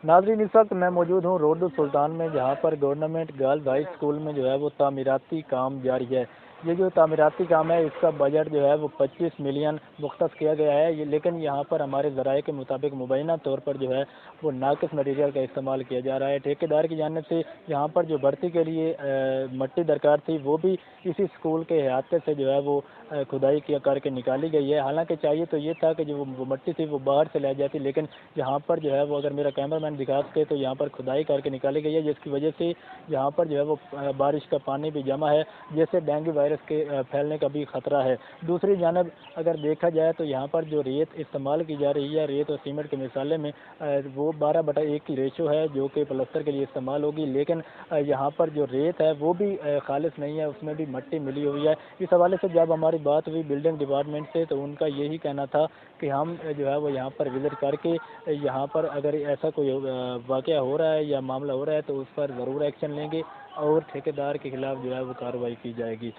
ناظرین، اس وقت میں موجود ہوں روڈ سلطان میں، جہاں پر گورنمنٹ گرلز ہائی اسکول میں جو ہے وہ تعمیراتی کام جاری ہے۔ یہ جو تعمیراتی کام ہے اس کا بجٹ جو ہے وہ 25 ملین مختص کیا گیا ہے، لیکن یہاں پر ہمارے ذرائع کے مطابق مبینہ طور پر جو ہے وہ ناقص مٹیریل کا استعمال کیا جا رہا ہے۔ ٹھیکیدار کی جانب سے یہاں پر جو بھرتی کے لیے مٹی درکار تھی وہ بھی اسی اسکول کے احاطے سے جو ہے وہ کھدائی کیا کر کے نکالی گئی ہے۔ حالانکہ چاہیے تو یہ تھا کہ جو وہ مٹی تھی وہ باہر سے لائی جاتی، لیکن یہاں پر جو ہے وہ اگر میرا کیمرہ مین دکھا سکے تو یہاں پر کھدائی کر کے نکالی گئی ہے، جس کی وجہ سے یہاں پر جو ہے وہ بارش کا پانی بھی جمع ہے، جس سے ڈینگو وائرس کے پھیلنے کا بھی خطرہ ہے۔ دوسری جانب اگر دیکھا جائے تو یہاں پر جو ریت استعمال کی جا رہی ہے، ریت اور سیمنٹ کے مثالے میں وہ 12/1 کی ریشو ہے جو کہ پلستر کے لیے استعمال ہوگی، لیکن یہاں پر جو ریت ہے وہ بھی خالص نہیں ہے، اس میں بھی مٹی ملی ہوئی ہے۔ اس حوالے سے جب ہماری بات ہوئی بلڈنگ ڈپارٹمنٹ سے تو ان کا یہی کہنا تھا کہ ہم جو ہے وہ یہاں پر وزٹ کر کے یہاں پر اگر ایسا کوئی واقعہ ہو رہا ہے یا معاملہ ہو رہا ہے تو اس پر ضرور ایکشن لیں گے اور ٹھیکیدار کے خلاف جو ہے وہ کارروائی کی جائے گی۔